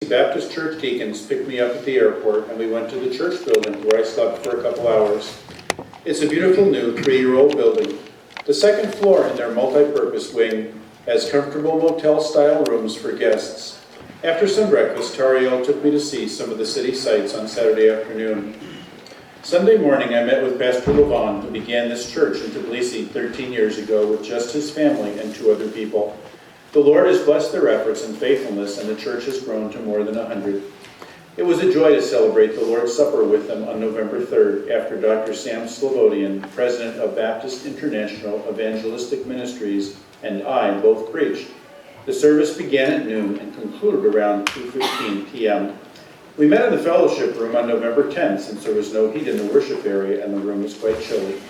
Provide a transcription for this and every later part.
Baptist church deacons picked me up at the airport, and we went to the church building where I slept for a couple hours. It's a beautiful new 3-year-old building. The second floor in their multi-purpose wing has comfortable motel-style rooms for guests. After some breakfast, Tariel took me to see some of the city sights on Saturday afternoon. Sunday morning, I met with Pastor Levon, who began this church in Tbilisi 13 years ago with just his family and 2 other people. The Lord has blessed their efforts and faithfulness, and the church has grown to more than 100. It was a joy to celebrate the Lord's Supper with them on November 3rd, after Dr. Sam Slobodian, president of Baptist International Evangelistic Ministries, and I both preached. The service began at noon and concluded around 2:15 p.m. We met in the fellowship room on November 10th, since there was no heat in the worship area and the room was quite chilly.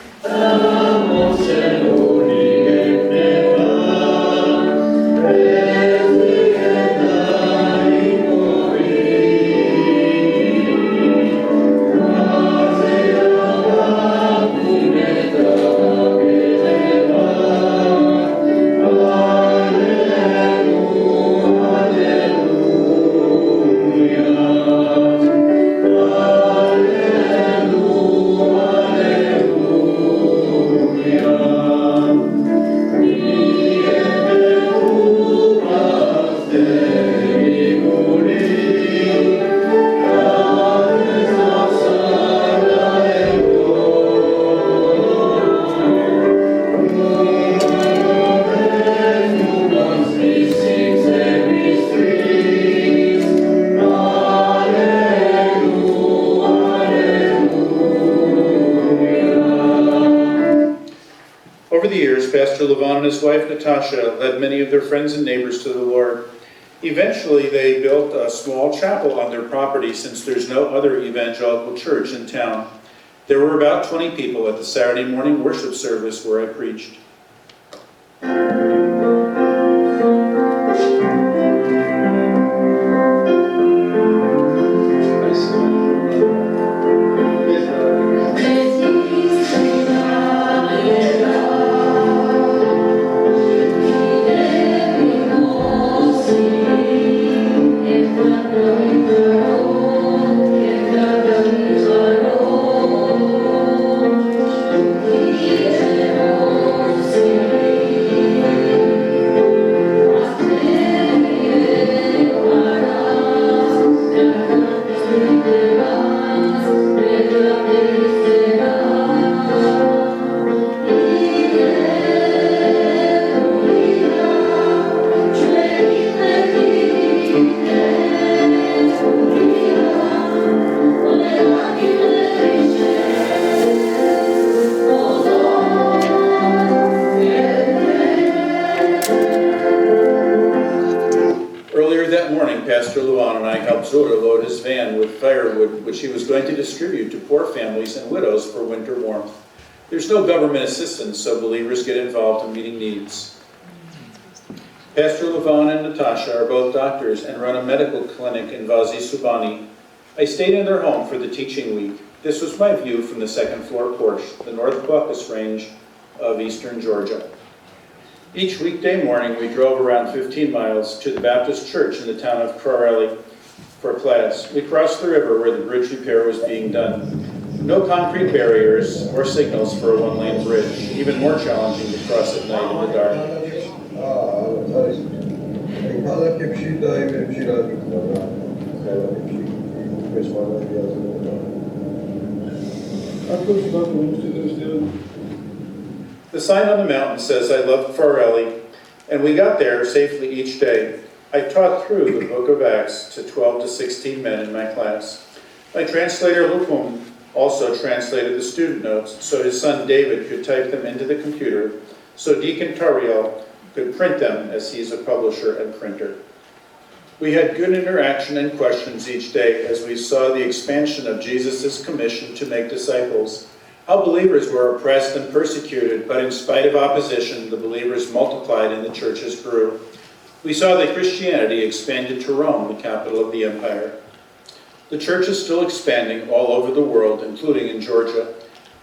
Over the years, Pastor Levon and his wife Natasha led many of their friends and neighbors to the Lord. Eventually, they built a small chapel on their property, since there's no other evangelical church in town. There were about 20 people at the Saturday morning worship service where I preached. Pastor Levon and I helped Zoda load his van with firewood, which he was going to distribute to poor families and widows for winter warmth. There's no government assistance, so believers get involved in meeting needs. Pastor Levon and Natasha are both doctors and run a medical clinic in Vazi Subani. I stayed in their home for the teaching week. This was my view from the second floor porch, the North Caucasus Range of eastern Georgia. Each weekday morning, we drove around 15 miles to the Baptist church in the town of Crorelli for class. We crossed the river where the bridge repair was being done. No concrete barriers or signals for a one-lane bridge. Even more challenging to cross at night in the dark. The sign on the mountain says, "I love Farelli," and we got there safely each day. I taught through the book of Acts to 12 to 16 men in my class. My translator, Lukum, also translated the student notes so his son David could type them into the computer, so Deacon Tariel could print them, as he's a publisher and printer. We had good interaction and questions each day as we saw the expansion of Jesus' commission to make disciples. How believers were oppressed and persecuted, but in spite of opposition, the believers multiplied and the churches grew. We saw that Christianity expanded to Rome, the capital of the empire. The church is still expanding all over the world, including in Georgia.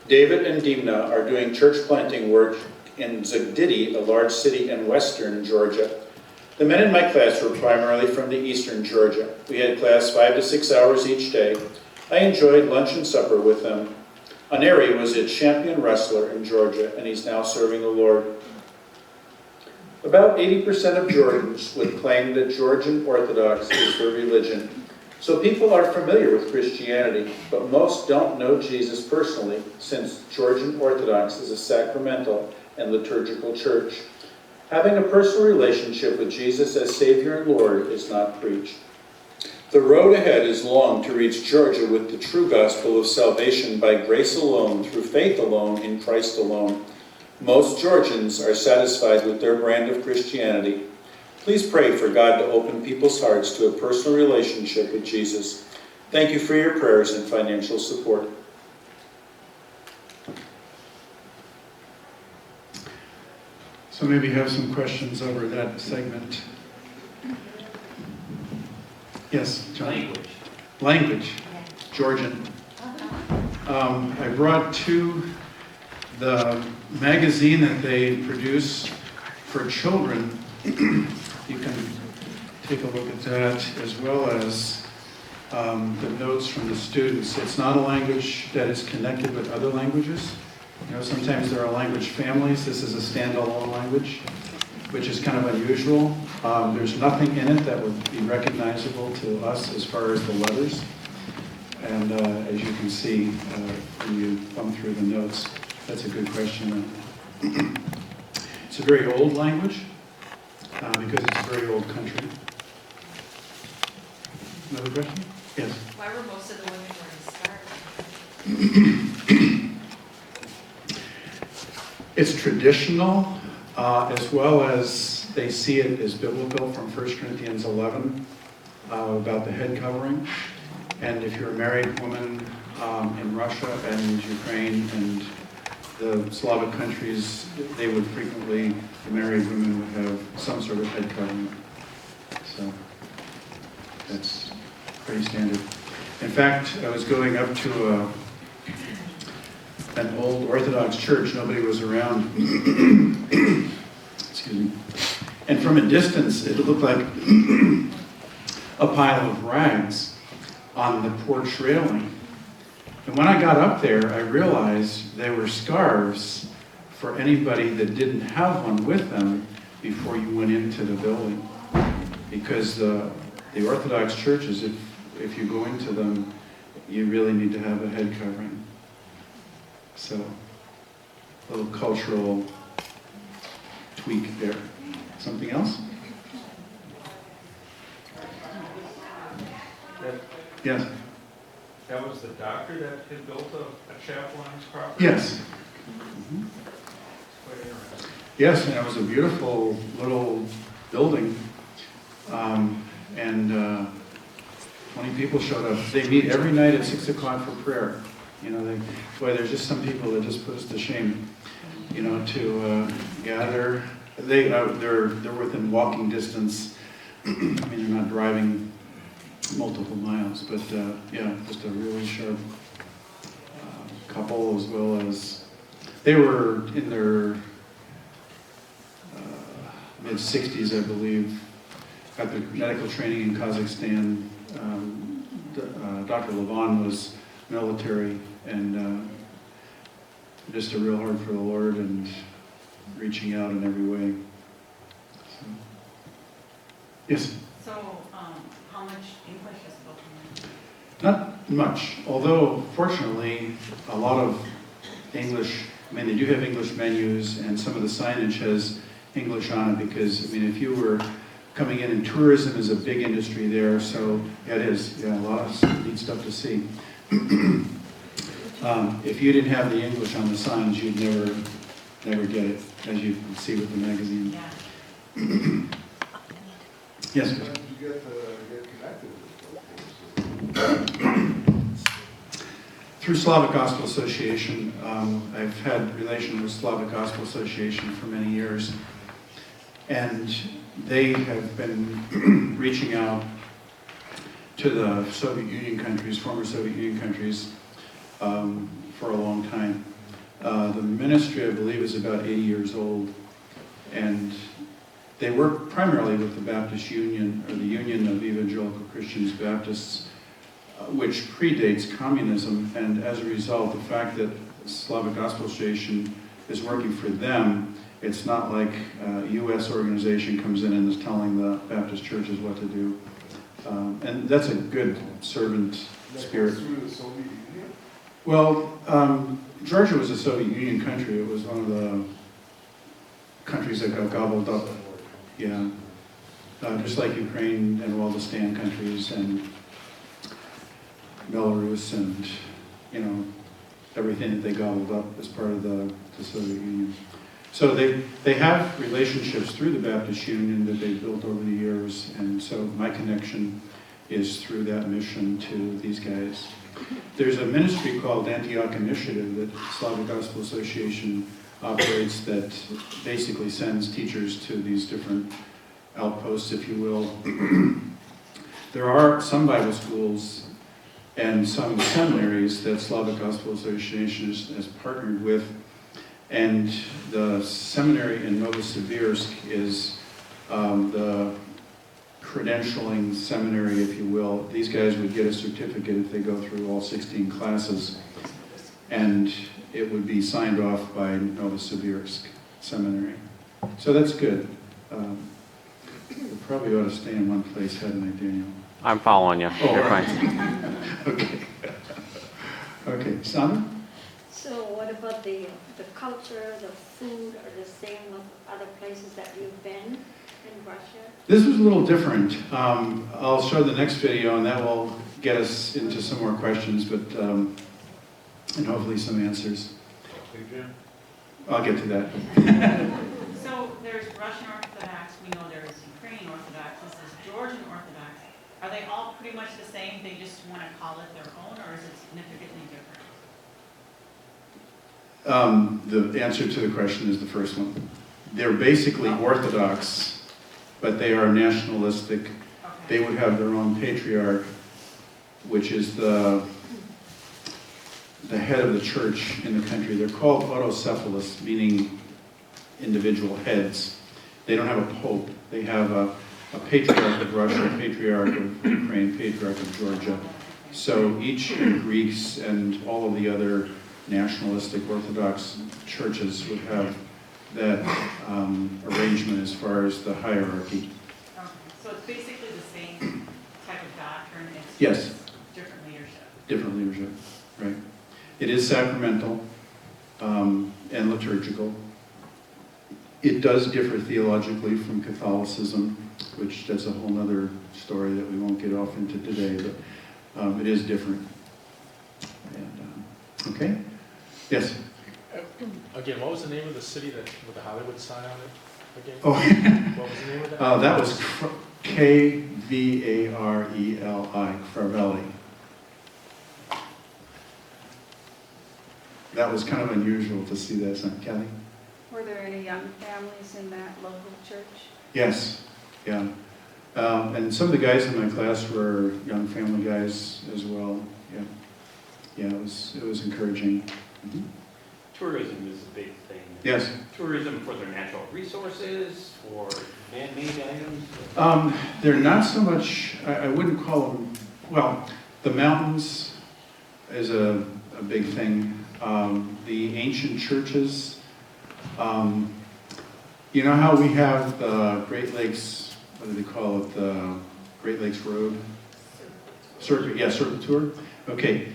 David and Dimna are doing church planting work in Zugdidi, a large city in western Georgia. The men in my class were primarily from the eastern Georgia. We had class 5 to 6 hours each day. I enjoyed lunch and supper with them. Aneri was a champion wrestler in Georgia, and he's now serving the Lord. About 80% of Georgians would claim that Georgian Orthodox is their religion. So people are familiar with Christianity, but most don't know Jesus personally, since Georgian Orthodox is a sacramental and liturgical church. Having a personal relationship with Jesus as Savior and Lord is not preached. The road ahead is long to reach Georgia with the true gospel of salvation by grace alone, through faith alone, in Christ alone. Most Georgians are satisfied with their brand of Christianity. Please pray for God to open people's hearts to a personal relationship with Jesus. Thank you for your prayers and financial support. So maybe have some questions over that segment. Yes, John? Language. Georgian. I brought the magazine that they produce for children. You can take a look at that, as well as the notes from the students. It's not a language that is connected with other languages. You know, sometimes there are language families. This is a standalone language, which is kind of unusual. There's nothing in it that would be recognizable to us as far as the letters. And as you can see, when you thumb through the notes, that's a good question. It's a very old language, because it's a very old country. Another question? Yes? Why were most of the women wearing scarves? It's traditional, as well as they see it as biblical from 1 Corinthians 11 about the head covering. And if you're a married woman in Russia and Ukraine and the Slavic countries, they would frequently, the married women would have some sort of head covering. So that's pretty standard. In fact, I was going up to an old Orthodox church. Nobody was around. Excuse me. And from a distance, it looked like a pile of rags on the porch railing. And when I got up there, I realized they were scarves for anybody that didn't have one with them before you went into the building. Because the Orthodox churches, if you go into them, you really need to have a head covering. So, a little cultural tweak there. Something else? Yes? That was the doctor that had built a chapel on his property? Yes. Quite interesting. Yes, and it was a beautiful little building. And 20 people showed up. They meet every night at 6 o'clock for prayer. You know, there's just some people that just put us to shame, you know, to gather. They're within walking distance. I mean, they're not driving multiple miles, but yeah, just a really sharp couple, as well as they were in their mid-60s, I believe. Got their medical training in Kazakhstan. Dr. Levon was military, and just a real heart for the Lord and reaching out in every way. So, yes? So, how much English is spoken? Not much, although fortunately a lot of English, I mean, they do have English menus, and some of the signage has English on it, because, I mean, if you were coming in, and tourism is a big industry there, so yeah, it is, yeah, a lot of neat stuff to see. If you didn't have the English on the signs, you'd never get it, as you can see with the magazine. Yeah. Yes, How did you get connected with this? through Slavic Gospel Association. I've had relation with Slavic Gospel Association for many years, and they have been reaching out to the Soviet Union countries, former Soviet Union countries, for a long time. The ministry, I believe, is about 80 years old, and They work primarily with the Baptist Union, or the Union of Evangelical Christians Baptists, which predates communism, and as a result, the fact that Slavic Gospel Association is working for them, it's not like a U.S. organization comes in and is telling the Baptist churches what to do. And that's a good servant That spirit. goes through the Soviet Union? Well, Georgia was a Soviet Union country. It was one of the countries that got gobbled up. Yeah. Just like Ukraine and all the Stan countries and Belarus and, you know, everything that they gobbled up as part of the Soviet Union. So they have relationships through the Baptist Union that they've built over the years, and so my connection is through that mission to these guys. There's a ministry called Antioch Initiative that Slavic Gospel Association operates that basically sends teachers to these different outposts, if you will. There are some Bible schools and some seminaries that Slavic Gospel Association has partnered with, and the seminary in Novosibirsk is the credentialing seminary, if you will. These guys would get a certificate if they go through all 16 classes, and it would be signed off by Novosibirsk Seminary. So that's good. We probably ought to stay in one place, hadn't I, Daniel? I'm following you. Oh, You're all right. fine. Okay. Okay, Sandra? So what about the culture, the food, are the same with other places that you've been in Russia? This was a little different. I'll show the next video, and that will get us into some more questions, but and hopefully some answers. I'll get to that. So there's Russian Orthodox, we know there's Ukrainian Orthodox, this is Georgian Orthodox. Are they all pretty much the same, they just want to call it their own, or is it significantly different? The answer to the question is the first one. They're basically Orthodox, but they are nationalistic. They Okay. would have their own patriarch, which is the head of the church in the country. They're called autocephalous, meaning individual heads. They don't have a pope. They have a patriarch of Russia, a patriarch of Ukraine, patriarch of Georgia. So each in Greece and all of the other nationalistic Orthodox churches would have that arrangement as far as the hierarchy. Okay. So it's basically the same type of doctrine, it's Yes. just different leadership. Different leadership, right? It is sacramental and liturgical. It does differ theologically from Catholicism, which that's a whole other story that we won't get off into today, but it is different. And, okay? Yes? Again, what was the name of the city that with the Hollywood sign on it? Again, Oh, what was the name of that? that was Kvareli, Kvareli. That was kind of unusual to see that, isn't it, Kelly? Were there any young families in that local church? Yes, yeah. And some of the guys in my class were young family guys as well. Yeah, yeah. It was encouraging. Mhm. Tourism is a big thing. Yes. Tourism for their natural resources, for man-made items. They're not so much. I wouldn't call them. Well, the mountains is a big thing. The ancient churches. You know how we have the Great Lakes, what do they call it, the Great Lakes Road? Circuit, yeah, Circuit Tour. Okay,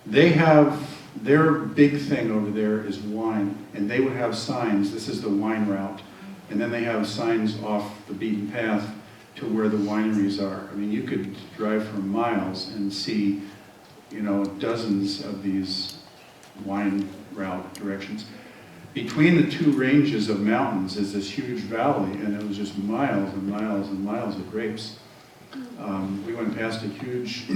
they have, their big thing over there is wine, and they would have signs, this is the wine route, and then they have signs off the beaten path to where the wineries are. I mean, you could drive for miles and see, you know, dozens of these wine route directions. Between the two ranges of mountains is this huge valley, and it was just miles and miles and miles of grapes. We went past a huge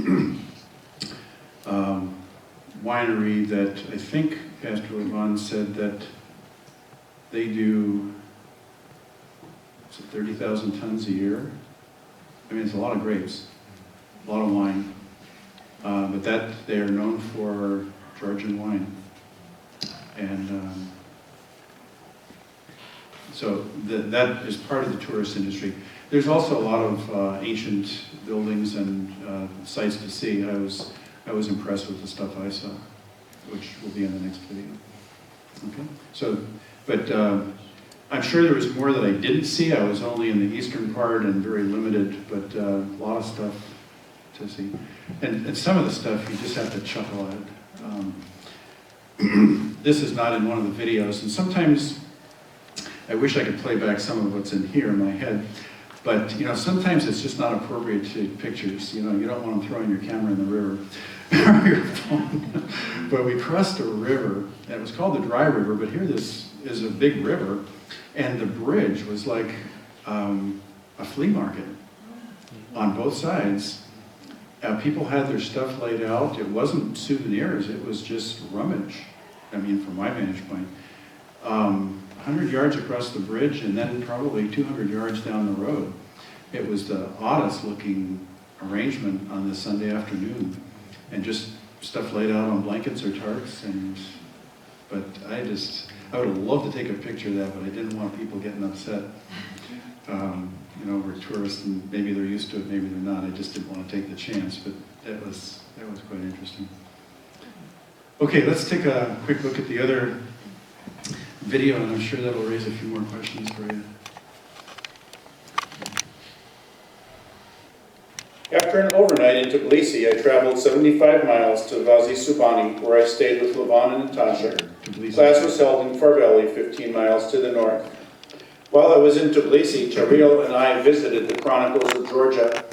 winery that I think Pastor Levon said that they do 30,000 tons a year. I mean, it's a lot of grapes, a lot of wine. But that they are known for Georgian wine. And So that is part of the tourist industry. There's also a lot of ancient buildings and sites to see. I was impressed with the stuff I saw, which will be in the next video. Okay. So, but I'm sure there was more that I didn't see. I was only in the eastern part and very limited, but a lot of stuff to see. And some of the stuff you just have to chuckle at. This is not in one of the videos, and sometimes I wish I could play back some of what's in here in my head, but you know, sometimes it's just not appropriate to take pictures. You know, you don't want them throwing your camera in the river or your phone. But we crossed a river, and it was called the Dry River, but here this is a big river, and the bridge was like a flea market on both sides. People had their stuff laid out. It wasn't souvenirs, it was just rummage. I mean, from my vantage point. 100 yards across the bridge and then probably 200 yards down the road. It was the oddest looking arrangement on this Sunday afternoon. And just stuff laid out on blankets or tarps. But I would have loved to take a picture of that, but I didn't want people getting upset. You know, we're tourists and maybe they're used to it, maybe they're not. I just didn't want to take the chance, but that was quite interesting. Okay, let's take a quick look at the other video, and I'm sure that'll raise a few more questions for you. After an overnight in Tbilisi, I traveled 75 miles to Vazi-Subani, where I stayed with Levon and Natasha. Class was held in Farveli, 15 miles to the north. While I was in Tbilisi, Tariel and I visited the Chronicles of Georgia.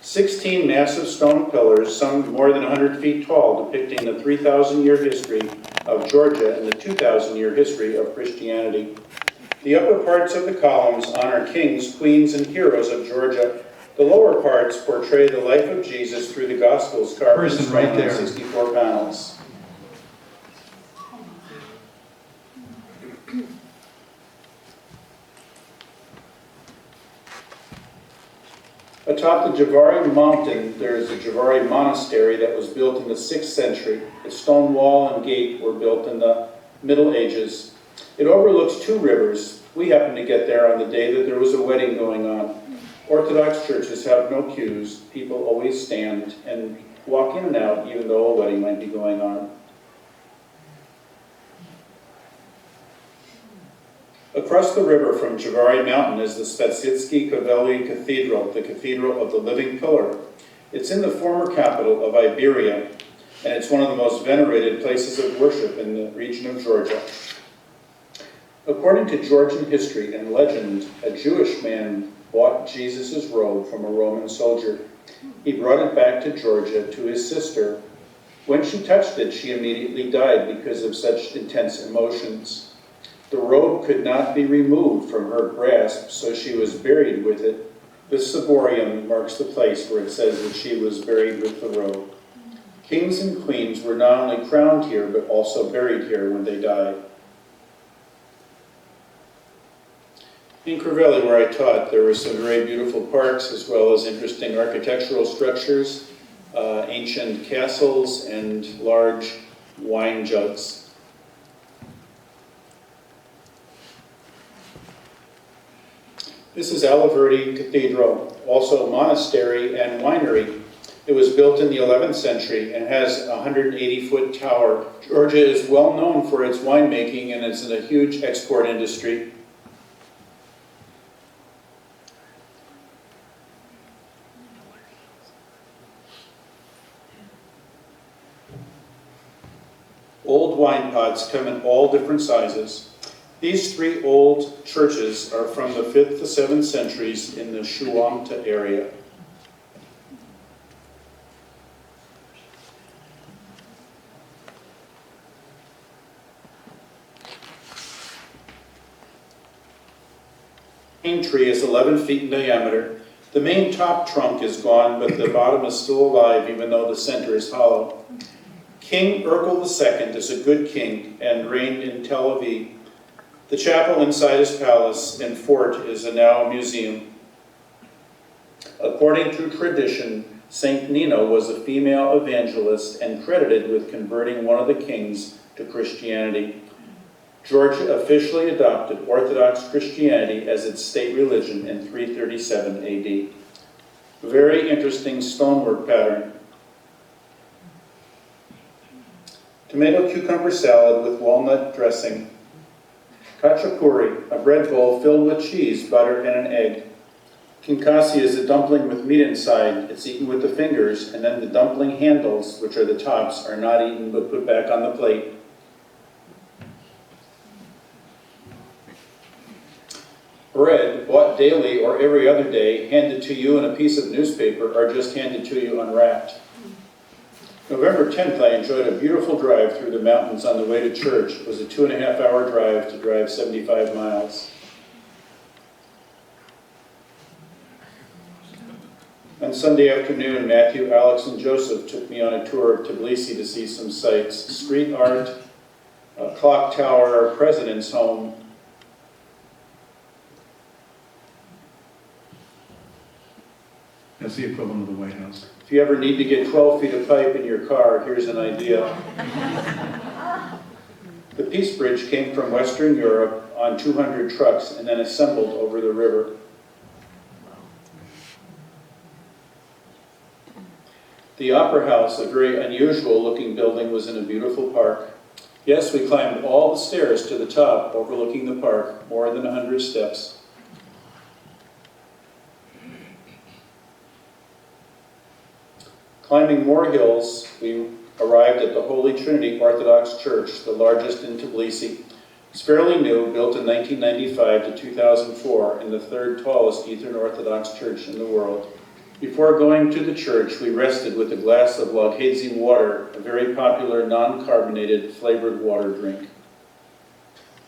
16 massive stone pillars, some more than 100 feet tall, depicting the 3,000-year history of Georgia and the 2,000-year history of Christianity. The upper parts of the columns honor kings, queens, and heroes of Georgia. The lower parts portray the life of Jesus through the Gospels, carved in stone on 64 panels. Atop the Javari mountain, there is the Javari Monastery that was built in the 6th century. Its stone wall and gate were built in the Middle Ages. It overlooks 2 rivers. We happened to get there on the day that there was a wedding going on. Orthodox churches have no queues. People always stand and walk in and out, even though a wedding might be going on. Across the river from Javari Mountain is the Spetsitsky Kaveli Cathedral, the Cathedral of the Living Pillar. It's in the former capital of Iberia, and it's one of the most venerated places of worship in the region of Georgia. According to Georgian history and legend, a Jewish man bought Jesus' robe from a Roman soldier. He brought it back to Georgia to his sister. When she touched it, she immediately died because of such intense emotions. The robe could not be removed from her grasp, so she was buried with it. This ciborium marks the place where it says that she was buried with the robe. Kings and queens were not only crowned here, but also buried here when they died. In Crivelli, where I taught, there were some very beautiful parks, as well as interesting architectural structures, ancient castles, and large wine jugs. This is Aliverdi Cathedral, also a monastery and winery. It was built in the 11th century and has a 180-foot tower. Georgia is well known for its winemaking, and it's in a huge export industry. Old wine pots come in all different sizes. These 3 old churches are from the 5th to 7th centuries in the Shuamta area. The main tree is 11 feet in diameter. The main top trunk is gone, but the bottom is still alive, even though the center is hollow. King Urkel II is a good king and reigned in Tel Aviv. The chapel inside his palace and fort is now a museum. According to tradition, Saint Nina was a female evangelist and credited with converting one of the kings to Christianity. Georgia officially adopted Orthodox Christianity as its state religion in 337 AD. Very interesting stonework pattern. Tomato cucumber salad with walnut dressing. Khachapuri, a bread bowl filled with cheese, butter, and an egg. Kinkasi is a dumpling with meat inside. It's eaten with the fingers, and then the dumpling handles, which are the tops, are not eaten but put back on the plate. Bread, bought daily or every other day, handed to you in a piece of newspaper, or just handed to you unwrapped. November 10th, I enjoyed a beautiful drive through the mountains on the way to church. It was a 2.5-hour drive to drive 75 miles. On Sunday afternoon, Matthew, Alex, and Joseph took me on a tour of Tbilisi to see some sights. Street art, a clock tower, a president's home. That's the equivalent of the White House. If you ever need to get 12 feet of pipe in your car, here's an idea. The Peace Bridge came from Western Europe on 200 trucks and then assembled over the river. The Opera House, a very unusual looking building, was in a beautiful park. Yes, we climbed all the stairs to the top overlooking the park, more than 100 steps. Climbing more hills, we arrived at the Holy Trinity Orthodox Church, the largest in Tbilisi. It's fairly new, built in 1995 to 2004, and the third tallest Eastern Orthodox church in the world. Before going to the church, we rested with a glass of Laghedzi water, a very popular non-carbonated flavored water drink.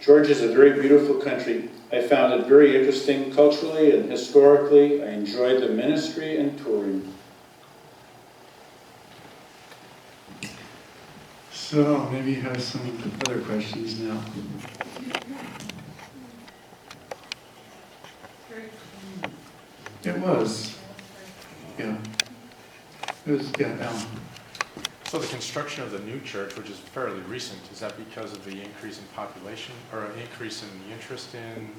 Georgia is a very beautiful country. I found it very interesting culturally and historically. I enjoyed the ministry and touring. So maybe you have some other questions now. It was. Yeah. It was, yeah, Alan. So the construction of the new church, which is fairly recent, is that because of the increase in population or an increase in the interest in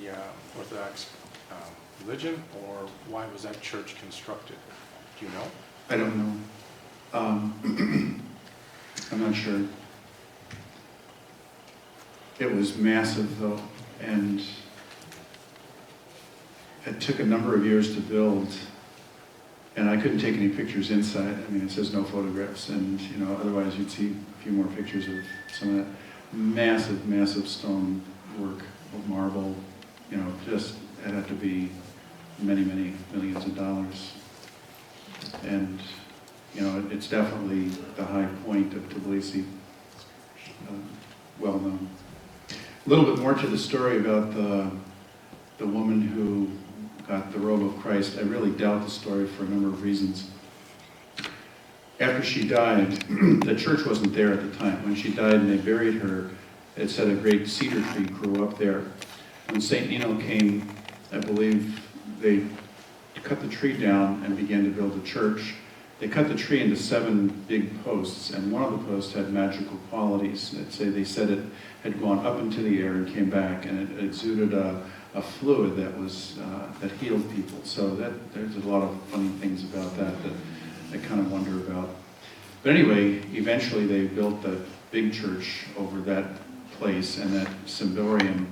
the Orthodox religion, or why was that church constructed? Do you know? I don't know. I'm not sure. It was massive though, and it took a number of years to build. And I couldn't take any pictures inside. I mean, it says no photographs, and otherwise you'd see a few more pictures of some of that massive, massive stone work of marble. Just it had to be many, many millions of dollars. And it's definitely the high point of Tbilisi, well known. A little bit more to the story about the woman who got the robe of Christ. I really doubt the story for a number of reasons. After she died, the church wasn't there at the time. When she died and they buried her, it said a great cedar tree grew up there. When St. Nino came, I believe they cut the tree down and began to build a church. They cut the tree into 7 big posts, and one of the posts had magical qualities. They said it had gone up into the air and came back, and it exuded a fluid that healed people. So there's a lot of funny things about that I kind of wonder about. But anyway, eventually they built the big church over that place, and that cemborium,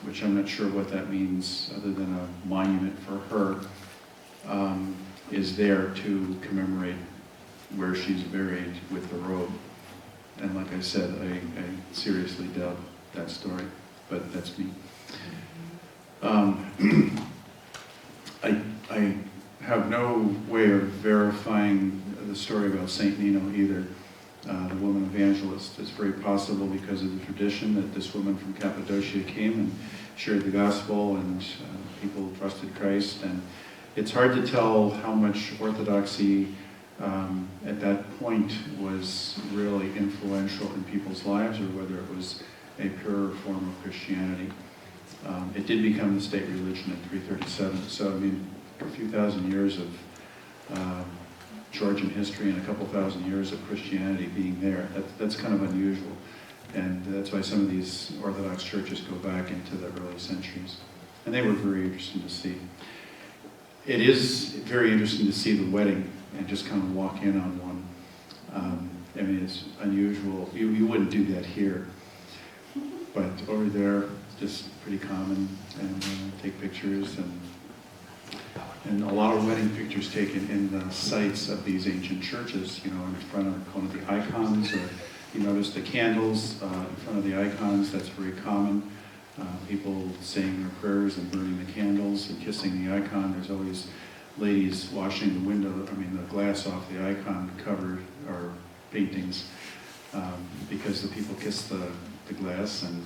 which I'm not sure what that means other than a monument for her, is there to commemorate where she's buried with the robe. And like I said, I seriously doubt that story, but that's me. I have no way of verifying the story about St. Nino either, the woman evangelist. It's very possible because of the tradition that this woman from Cappadocia came and shared the gospel, and people trusted Christ. And it's hard to tell how much Orthodoxy at that point was really influential in people's lives, or whether it was a purer form of Christianity. It did become the state religion in 337, so I mean, a few thousand years of Georgian history and a couple thousand years of Christianity being there, that's kind of unusual. And that's why some of these Orthodox churches go back into the early centuries. And they were very interesting to see. It is very interesting to see the wedding and just kind of walk in on one. I mean, it's unusual. You wouldn't do that here. But over there, just pretty common, and take pictures, and a lot of wedding pictures taken in the sites of these ancient churches, you know, in front of one of the icons, or you notice the candles in front of the icons. That's very common. People saying their prayers and burning the candles and kissing the icon. There's always ladies washing the the glass off the icon cover or paintings, because the people kiss the glass. And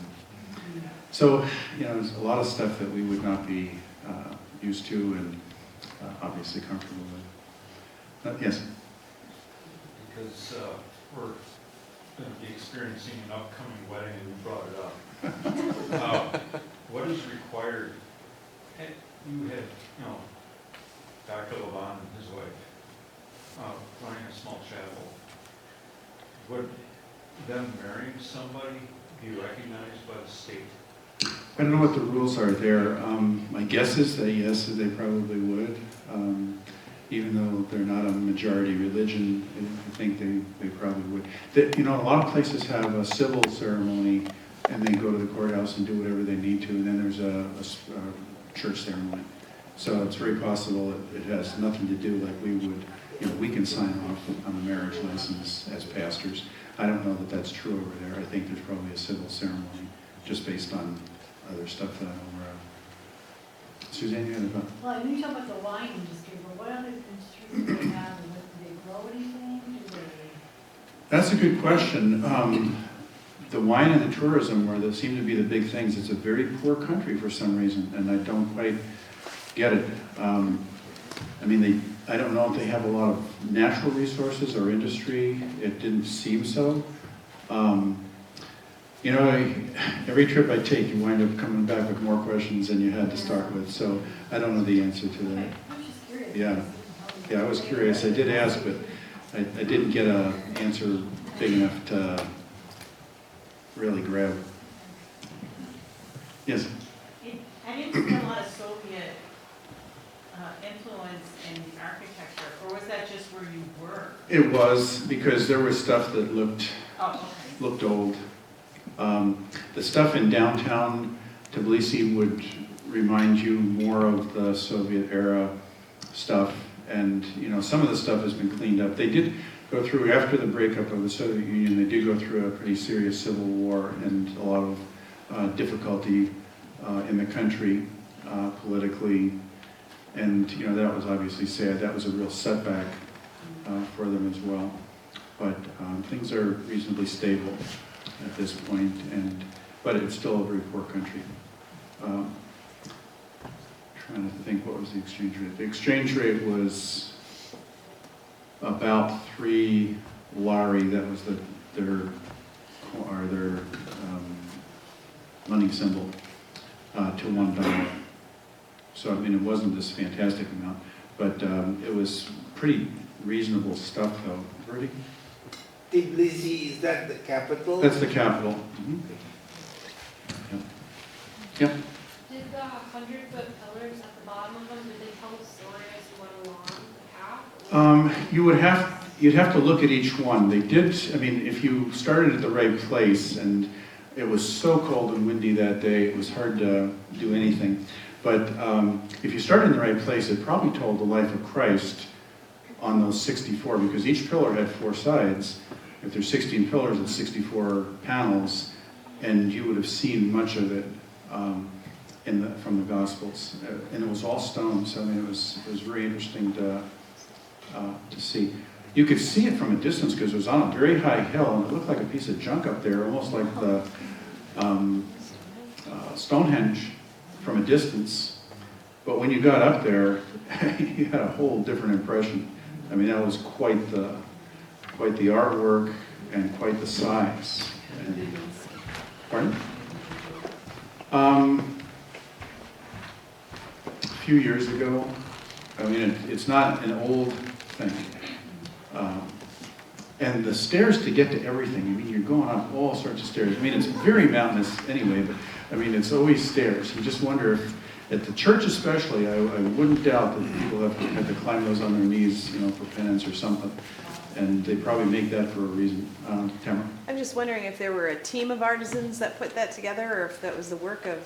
so, you know, there's a lot of stuff that we would not be used to and obviously comfortable with. Yes? Because we're going to be experiencing an upcoming wedding, and you brought it up. What is required? You had, you know, Dr. Levon and his wife running a small chapel. Would them marrying somebody be recognized by the state? I don't know what the rules are there. My guess is that yes, they probably would. Even though they're not a majority religion, I think they probably would. You know, a lot of places have a civil ceremony, and they go to the courthouse and do whatever they need to, and then there's a church ceremony. So it's very possible it has nothing to do like we would, you know, we can sign off on the marriage license as pastors. I don't know that that's true over there. I think there's probably a civil ceremony just based on other stuff that I'm aware of. Suzanne, you had a thought? Well, I knew you talked about the wine industry, but what other industries do they have? Do they grow anything? Do they? That's a good question. The wine and the tourism are seem to be the big things. It's a very poor country for some reason, and I don't quite get it. I mean, I don't know if they have a lot of natural resources or industry. It didn't seem so. You know, every trip I take, you wind up coming back with more questions than you had to start with, so I don't know the answer to that. Okay, I was just curious. Yeah, I was curious. I did ask, but I didn't get an answer big enough to really grab. Yes? I didn't see a lot of Soviet influence in the architecture, or was that just where you were? It was, because there was stuff that looked old. The stuff in downtown Tbilisi would remind you more of the Soviet era stuff, and you know, some of the stuff has been cleaned up. They did go through, after the breakup of the Soviet Union, they did go through a pretty serious civil war and a lot of difficulty in the country politically, and you know, that was obviously sad. That was a real setback for them as well. But things are reasonably stable at this point, but it's still a very poor country. Trying to think, what was the exchange rate? The exchange rate was about 3 lari. That was their money symbol to $1. So I mean, it wasn't this fantastic amount, but it was pretty reasonable stuff, though. Verdi? Tbilisi, is that the capital? That's the capital. Mm-hmm. Yep. Did the 100-foot pillars at the bottom of them, did they tell the story as you went along the path? You'd have to look at each one. They did, I mean, if you started at the right place, and it was so cold and windy that day, it was hard to do anything. But if you started in the right place, it probably told the life of Christ on those 64, because each pillar had 4 sides. If there's 16 pillars, it's 64 panels, and you would have seen much of it from the Gospels. And it was all stone, so I mean, it was very interesting to see. You could see it from a distance because it was on a very high hill, and it looked like a piece of junk up there, almost like the Stonehenge from a distance. But when you got up there, you had a whole different impression. I mean, that was quite the artwork and quite the size. And, pardon? A few years ago. I mean, it's not an old thing. And the stairs to get to everything, I mean, you're going up all sorts of stairs. I mean, it's very mountainous anyway, but I mean, it's always stairs. You just wonder if, at the church especially, I wouldn't doubt that people have to climb those on their knees, you know, for penance or something. And they probably make that for a reason. Tamara? I'm just wondering if there were a team of artisans that put that together, or if that was the work of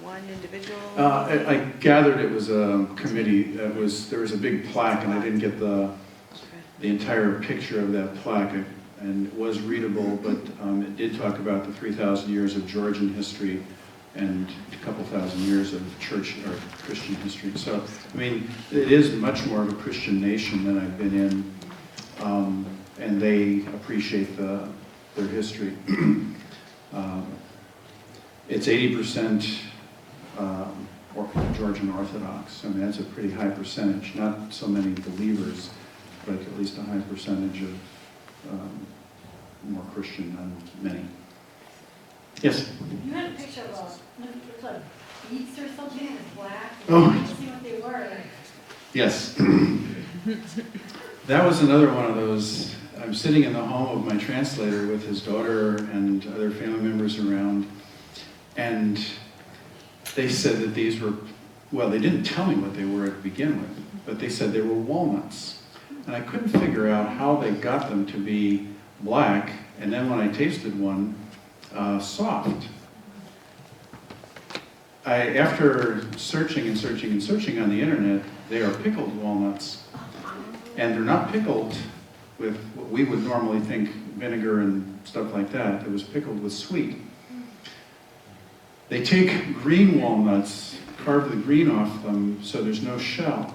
one individual? I gathered it was a committee. There was a big plaque, and I didn't get the entire picture of that plaque, and it was readable, but it did talk about the 3,000 years of Georgian history and a couple thousand years of church or Christian history. So, I mean, it is much more of a Christian nation than I've been in, and they appreciate their history. It's 80% Georgian Orthodox. I mean, that's a pretty high percentage. Not so many believers, but at least a high percentage of more Christian than many. Yes? You had a picture of it's like beets or something, it's black. Oh. I didn't see what they were. Yes. That was another one of those. I'm sitting in the home of my translator with his daughter and other family members around, and they said that these were, well, they didn't tell me what they were to begin with, but they said they were walnuts. And I couldn't figure out how they got them to be black, and then when I tasted one, soft. After searching and searching and searching on the internet, they are pickled walnuts. And they're not pickled with what we would normally think vinegar and stuff like that. It was pickled with sweet. They take green walnuts, carve the green off them so there's no shell.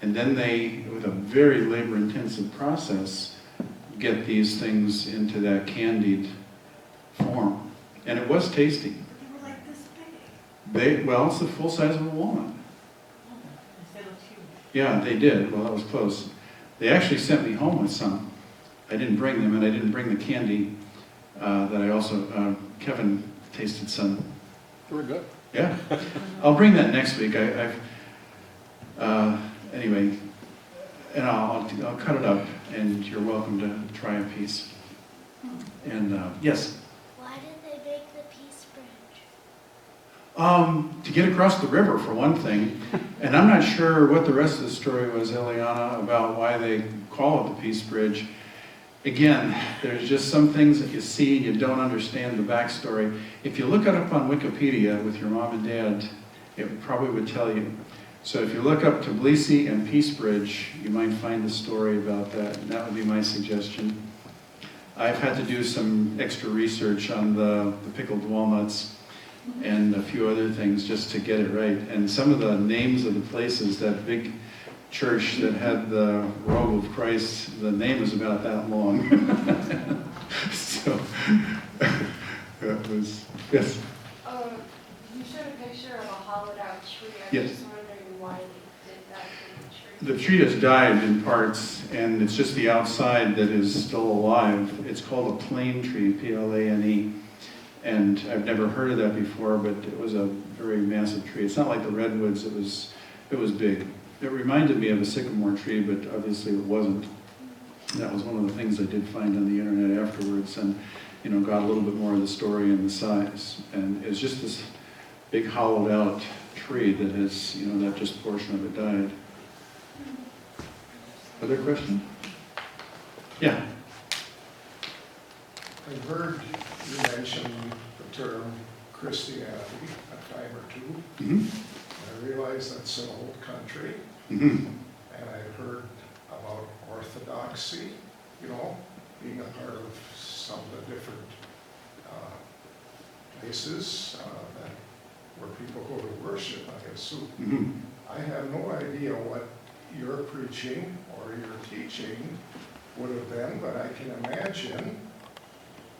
And then they, with a very labor-intensive process, get these things into that candied form. And it was tasty. They were like this big. Well, it's the full size of a walnut. They looked huge. Yeah, they did. Well, that was close. They actually sent me home with some. I didn't bring them, and I didn't bring the candy that I also, Kevin tasted some. They were good. Yeah. I'll bring that next week. Anyway, and I'll cut it up, and you're welcome to try a piece. And, yes? Why did they make the Peace Bridge? To get across the river, for one thing. And I'm not sure what the rest of the story was, Eliana, about why they call it the Peace Bridge. Again, there's just some things that you see and you don't understand the backstory. If you look it up on Wikipedia with your mom and dad, it probably would tell you. So if you look up Tbilisi and Peace Bridge, you might find a story about that, and that would be my suggestion. I've had to do some extra research on the pickled walnuts and a few other things just to get it right. And some of the names of the places, that big church that had the robe of Christ, the name is about that long. So, that was, yes? You showed a picture of a hollowed out tree. I'm Yes. just wondering why they did that to the tree. The tree has died in parts, and it's just the outside that is still alive. It's called a plane tree, P-L-A-N-E. And I've never heard of that before, but it was a very massive tree. It's not like the redwoods, it was big. It reminded me of a sycamore tree, but obviously it wasn't. That was one of the things I did find on the internet afterwards, and got a little bit more of the story and the size. And it's just this big hollowed out tree that has, that just portion of it died. Other question? Yeah. I've heard you mention the term Christianity a time or two. Mm-hmm. I realize that's an old country, Mm-hmm. and I've heard about orthodoxy, being a part of some of the different places where people go to worship, I assume. Mm-hmm. I have no idea what your preaching or your teaching would have been, but I can imagine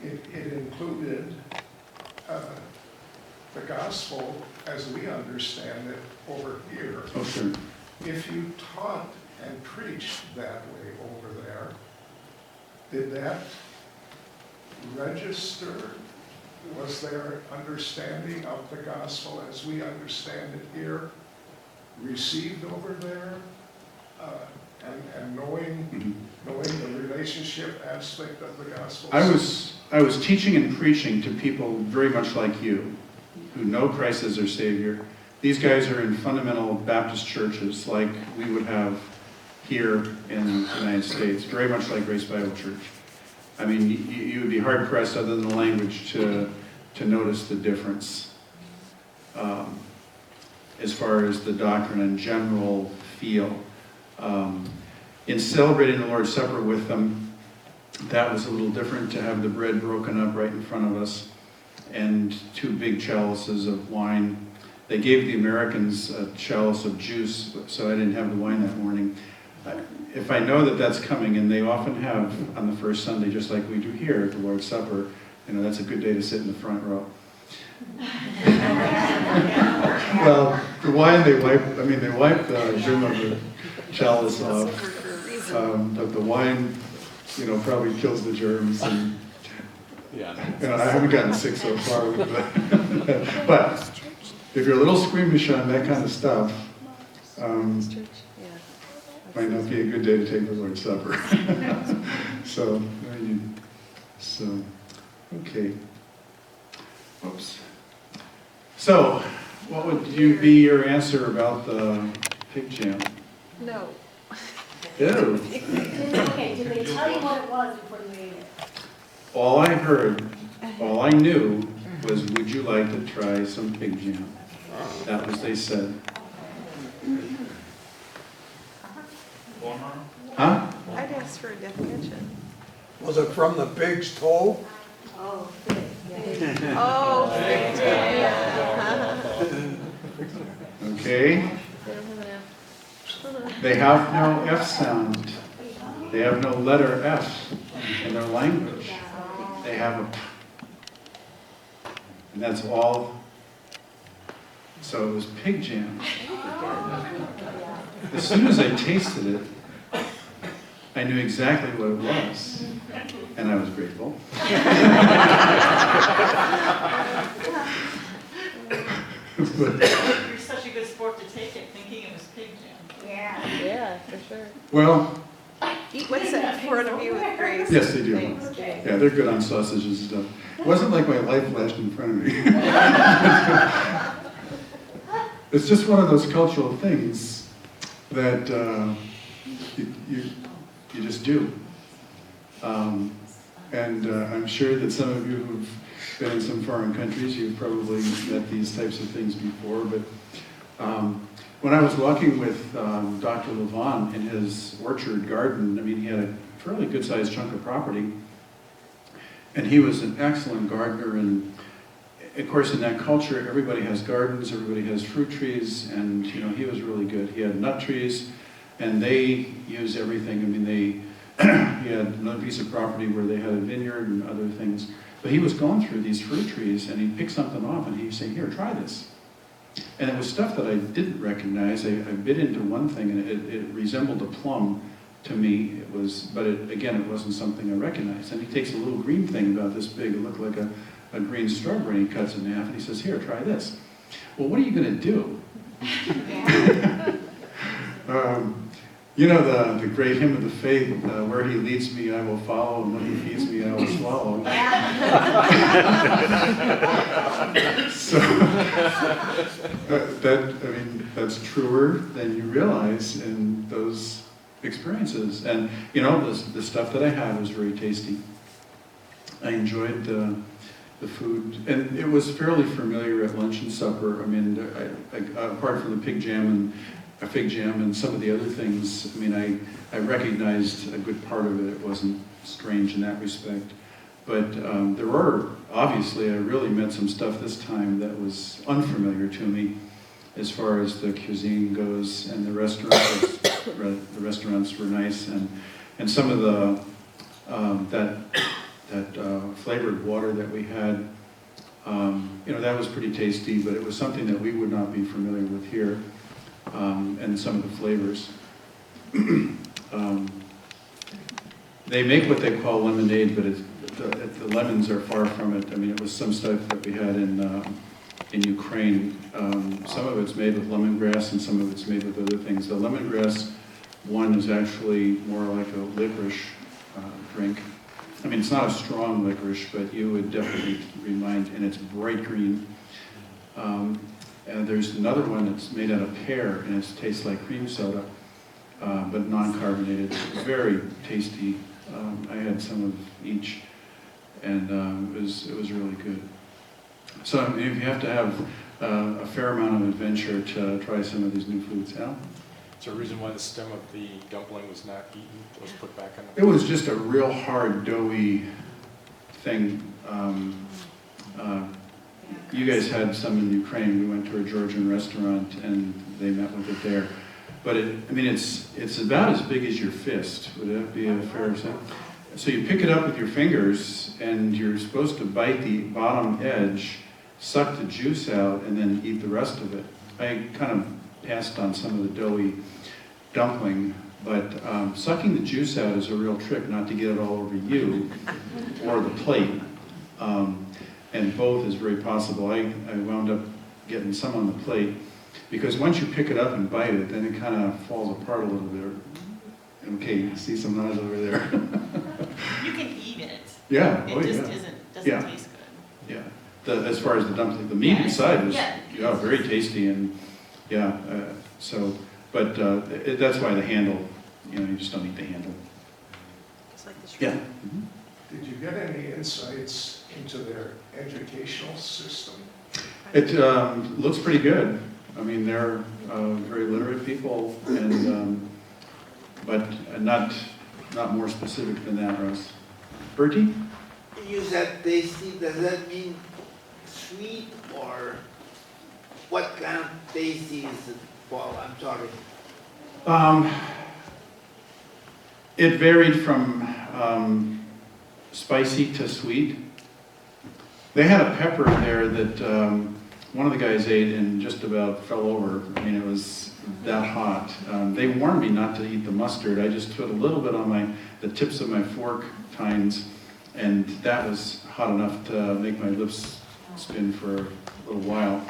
it included the gospel as we understand it over here. Oh, sure. If you taught and preached that way over there, did that register? Was there understanding of the gospel as we understand it here received over there? and knowing the relationship aspect of the gospel. I was teaching and preaching to people very much like you, who know Christ as their Savior. These guys are in fundamental Baptist churches like we would have here in the United States, very much like Grace Bible Church. I mean, you would be hard pressed, other than the language, to notice the difference as far as the doctrine and general feel. In celebrating the Lord's Supper with them, that was a little different, to have the bread broken up right in front of us and 2 big chalices of wine. They gave the Americans a chalice of juice, so I didn't have the wine that morning. If I know that that's coming, and they often have on the first Sunday, just like we do here at the Lord's Supper, that's a good day to sit in the front row. Well, the wine they wipe the rim of the chalice off, but the wine, probably kills the germs. And, I haven't gotten sick so far, but if you're a little squeamish on that kind of stuff, might not be a good day to take the Lord's Supper. So, okay. Oops. So, what would be your answer about the pig jam? No. Ew. Okay, did they tell you what it was before you ate it? All I knew was, would you like to try some pig jam? That was they said. Huh? I'd ask for a definition. Was it from the pig's toe? Oh, good. Yeah. Oh, Okay. They have no F sound. They have no letter F in their language. They have a P. And that's all. So it was pig jam. As soon as I tasted it, I knew exactly what it was. And I was grateful. You're such a good sport to take it, thinking it was pig jam. Yeah, for sure. Well, What's that in front of you with Grace? yes, they do. Thanks. Yeah, they're good on sausages and stuff. It wasn't like my life flashed in front of me. It's just one of those cultural things that you just do. And I'm sure that some of you who've been in some foreign countries, you've probably met these types of things before. But when I was walking with Dr. Levon in his orchard garden, I mean, he had a fairly good-sized chunk of property. And he was an excellent gardener. And of course, in that culture, everybody has gardens, everybody has fruit trees, and he was really good. He had nut trees, and they used everything. I mean, he had another piece of property where they had a vineyard and other things. But he was going through these fruit trees, and he'd pick something off, and he'd say, "Here, try this." And it was stuff that I didn't recognize. I bit into one thing, and it resembled a plum to me. But it wasn't something I recognized. And he takes a little green thing about this big, it looked like a green strawberry, and he cuts it in half, and he says, "Here, try this." Well, what are you going to do? The great hymn of the faith, where he leads me I will follow, and when he feeds me I will swallow. So, that's truer than you realize in those experiences. And, the stuff that I had was very tasty. I enjoyed the food, and it was fairly familiar at lunch and supper. I mean, apart from the fig jam and some of the other things, I mean, I recognized a good part of it. It wasn't strange in that respect. But there were, obviously, I really met some stuff this time that was unfamiliar to me as far as the cuisine goes, and the restaurants were nice, and some of that flavored water that we had, that was pretty tasty, but it was something that we would not be familiar with here. And some of the flavors. They make what they call lemonade, but the lemons are far from it. I mean, it was some stuff that we had in Ukraine. Some of it's made with lemongrass, and some of it's made with other things. The lemongrass One is actually more like a licorice drink. I mean, it's not a strong licorice, but you would definitely remind, and it's bright green. And there's another one that's made out of pear, and it tastes like cream soda, but non-carbonated. Very tasty. I had some of each, and it was really good. So I mean, if you have to have a fair amount of adventure to try some of these new foods. Al? Is there a reason why the stem of the dumpling was not eaten, was put back on the? It was just a real hard, doughy thing. You guys had some in Ukraine. We went to a Georgian restaurant and they met with it there. But it's about as big as your fist. Would that be a fair assessment? So you pick it up with your fingers and you're supposed to bite the bottom edge, suck the juice out, and then eat the rest of it. I kind of passed on some of the doughy dumpling, but sucking the juice out is a real trick, not to get it all over you or the plate. And both is very possible. I wound up getting some on the plate because once you pick it up and bite it, then it kind of falls apart a little bit. Okay, see some noise over there. You can eat it. Yeah, It just doesn't Yeah. taste good. Yeah, as far as the dumpling, the meat inside is yeah. very tasty and but that's why the handle, you just don't eat the handle. It's like the shrimp. Yeah. Mhm. Did you get any insights into their educational system? It looks pretty good. I mean, they're very literate people, and but not more specific than that, Russ. Bertie? You said tasty, does that mean sweet or what kind of tasty is it, Paul? I'm sorry. It varied from spicy to sweet. They had a pepper there that one of the guys ate and just about fell over. I mean, it was that hot. They warned me not to eat the mustard. I just put a little bit on the tips of my fork tines, and that was hot enough to make my lips spin for a little while.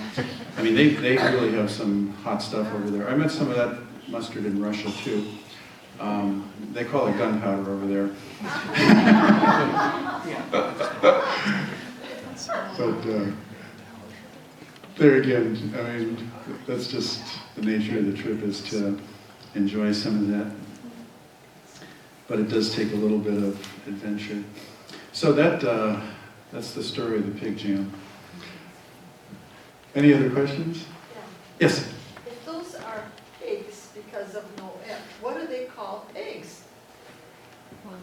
I mean, they really have some hot stuff over there. I met some of that mustard in Russia too. They call it gunpowder over there. But there again, I mean, that's just the nature of the trip, is to enjoy some of that. But it does take a little bit of adventure. So that's the story of the pig jam. Any other questions? Yes? If those are pigs because of no F, what do they call pigs?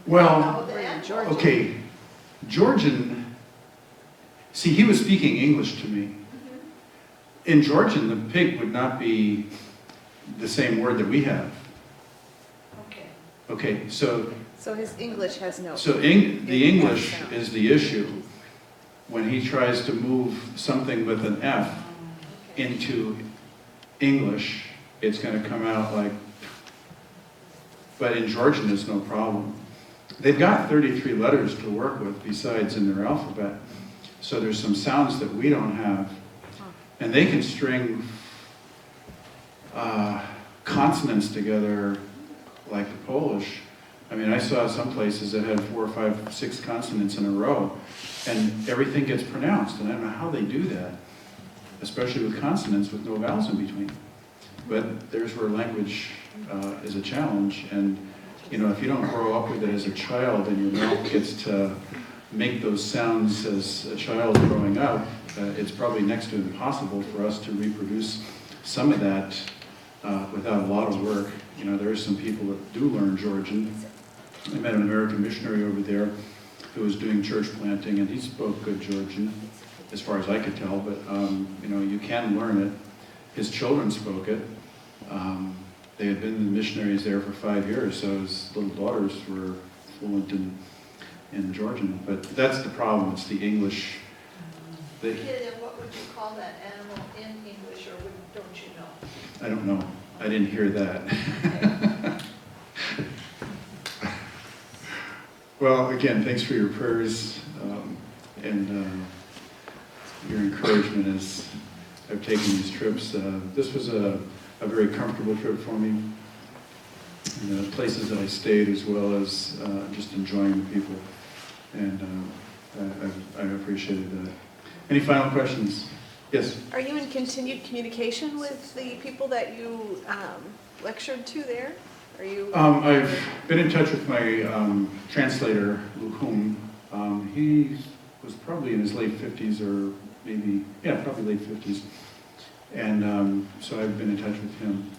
Well, The animal. okay, Georgian, see, he was speaking English to me. In Georgian, the pig would not be the same word that we have. Okay. Okay, so his English has no. The English is the issue. When he tries to move something with an F into English, it's going to come out like, but in Georgian it's no problem. They've got 33 letters to work with besides in their alphabet. So there's some sounds that we don't have. And they can string consonants together like the Polish. I mean, I saw some places that had 4, 5, 6 consonants in a row, and everything gets pronounced, and I don't know how they do that, especially with consonants with no vowels in between. But there's where language is a challenge, and if you don't grow up with it as a child and your mouth gets to make those sounds as a child growing up, it's probably next to impossible for us to reproduce some of that without a lot of work. There are some people that do learn Georgian. I met an American missionary over there who was doing church planting, and he spoke good Georgian, as far as I could tell, but you can learn it. His children spoke it. They had been missionaries there for 5 years, so his little daughters were fluent in Georgian. But that's the problem, it's the English. Okay, then what would you call that animal in English, or don't you know? I don't know. I didn't hear that. Well, again, thanks for your prayers and your encouragement as I've taken these trips. This was a very comfortable trip for me. the places that I stayed, as well as just enjoying the people. And I appreciated that. Any final questions? Yes? Are you in continued communication with the people that you lectured to there? Are you? I've been in touch with my translator, whom he was probably in his late 50s, or maybe, yeah, probably late 50s. And so I've been in touch with him.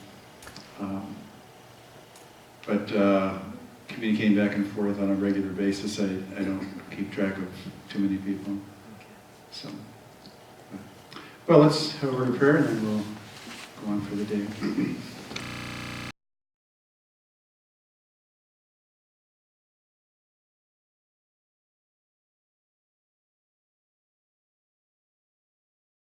But communicating back and forth on a regular basis, I don't keep track of too many people. So, well, let's have a word of prayer and then we'll go on for the day.